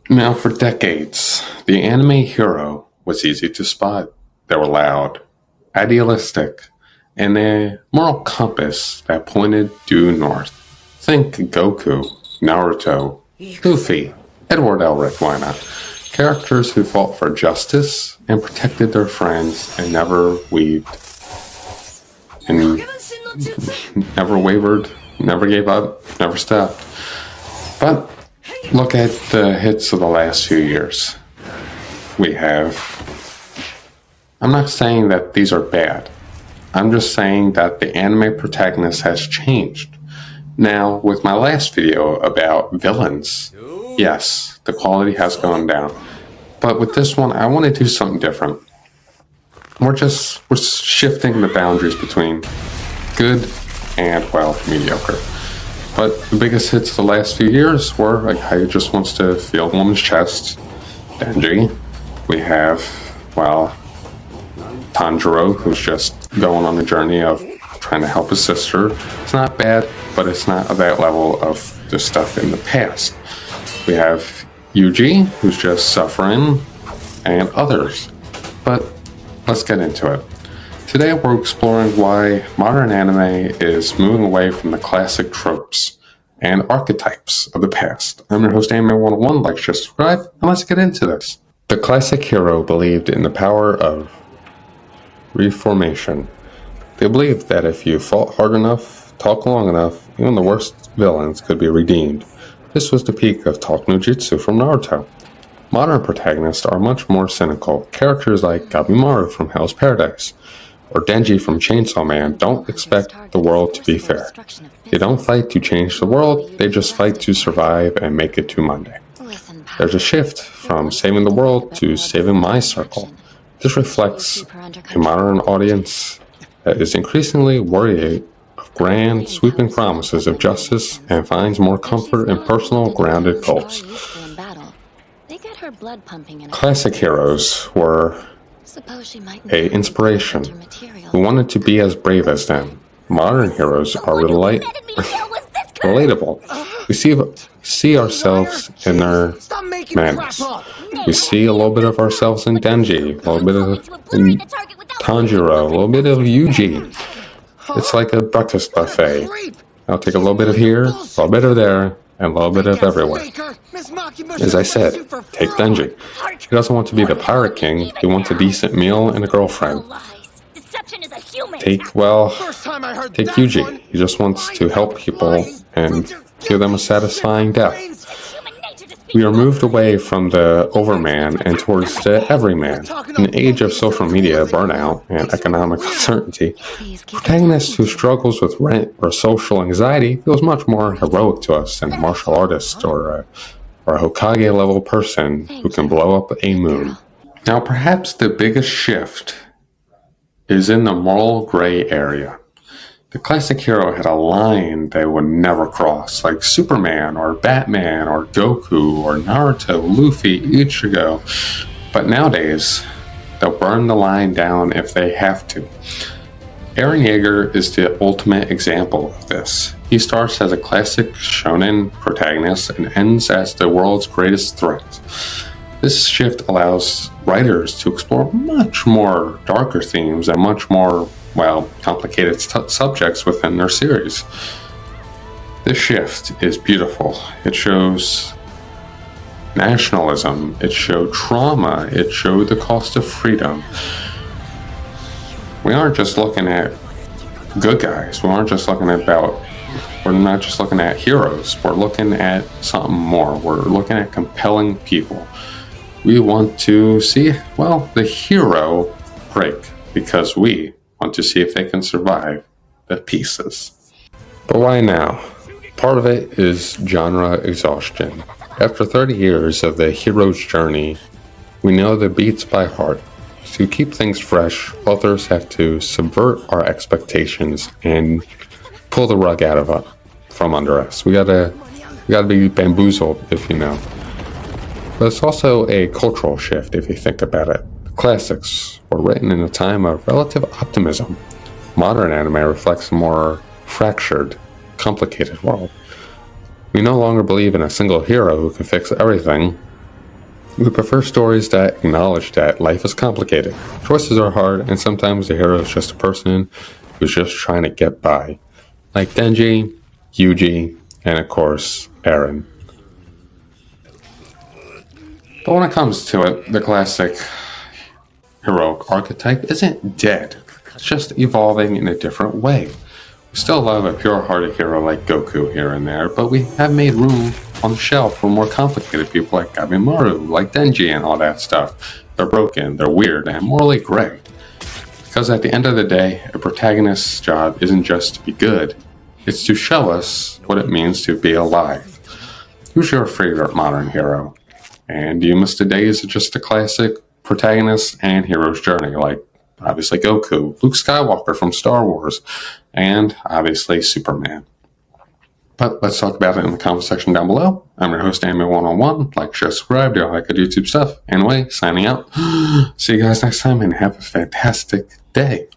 Now, for decades, the anime hero was easy to spot. They were loud, idealistic, and a moral compass that pointed due north. Think Goku, Naruto, Luffy, Edward Elric, why not? Characters who fought for justice and protected their friends and never never wavered, never gave up, never stopped. But look at the hits of the last few years. I'm not saying that these are bad. I'm just saying that the anime protagonist has changed. Now, with my last video about villains, yes, the quality has gone down. But with this one, I want to do something different. We're shifting the boundaries between good and, well, mediocre. But the biggest hits of the last few years were a guy who just wants to feel a woman's chest, Denji. We have, well, Tanjiro, who's just going on a journey of trying to help his sister. It's not bad, but it's not at that level of the stuff in the past. We have Yuji, who's just suffering, and others. But let's get into it. Today we're exploring why modern anime is moving away from the classic tropes and archetypes of the past. I'm your host, Anime 101. Like, share, subscribe, and let's get into this. The classic hero believed in the power of reformation. They believed that if you fought hard enough, talked long enough, even the worst villains could be redeemed. This was the peak of Talk no Jutsu from Naruto. Modern protagonists are much more cynical. Characters like Gabimaru from Hell's Paradise or Denji from Chainsaw Man don't expect the world to be fair. They don't fight to change the world, they just fight to survive and make it to Monday. There's a shift from saving the world to saving my circle. This reflects a modern audience that is increasingly worried of grand, sweeping promises of justice and finds more comfort in personal, grounded goals. Classic heroes were an inspiration. We wanted to be as brave as them. Modern heroes are relatable. We see ourselves in their madness. We see a little bit of ourselves in Denji, a little bit of in Tanjiro, a little bit of Yuji. It's like a breakfast buffet. I'll take a little bit of here, a little bit of there, and a little bit of everywhere. As I said, take Denji. He doesn't want to be the pirate king, he wants a decent meal and a girlfriend. Take Yuji. He just wants to help people and give them a satisfying death. We are moved away from the overman and towards the everyman. In an age of social media burnout and economic uncertainty, a protagonist who struggles with rent or social anxiety feels much more heroic to us than a martial artist or a Hokage-level person who can blow up a moon. Now, perhaps the biggest shift is in the moral gray area. The classic hero had a line they would never cross, like Superman or Batman or Goku or Naruto, Luffy, Ichigo. But nowadays, they'll burn the line down if they have to. Eren Yeager is the ultimate example of this. He starts as a classic shonen protagonist and ends as the world's greatest threat. This shift allows writers to explore much more darker themes and much more, complicated subjects within their series. This shift is beautiful. It shows nationalism, it showed trauma, it showed the cost of freedom. We aren't just looking at good guys, we're not just looking at heroes, we're looking at something more. We're looking at compelling people. We want to see, the hero break because we want to see if they can survive the pieces. But why now? Part of it is genre exhaustion. After 30 years of the hero's journey, we know the beats by heart. To keep things fresh, authors have to subvert our expectations and pull the rug from under us. We gotta be bamboozled, if you know. But it's also a cultural shift if you think about it. The classics were written in a time of relative optimism. Modern anime reflects a more fractured, complicated world. We no longer believe in a single hero who can fix everything. We prefer stories that acknowledge that life is complicated, choices are hard, and sometimes the hero is just a person who's just trying to get by. Like Denji, Yuji, and of course, Eren. But when it comes to it, the classic heroic archetype isn't dead. It's just evolving in a different way. We still love a pure-hearted hero like Goku here and there, but we have made room on the shelf for more complicated people like Gabimaru, like Denji and all that stuff. They're broken, they're weird, and morally gray. Because at the end of the day, a protagonist's job isn't just to be good, it's to show us what it means to be alive. Who's your favorite modern hero? And do you miss the days of just a classic protagonist and hero's journey, like obviously Goku, Luke Skywalker from Star Wars, and obviously Superman? But let's talk about it in the comment section down below. I'm your host, Anime101. Like, share, subscribe, do all that good YouTube stuff. Anyway, signing out. See you guys next time and have a fantastic day.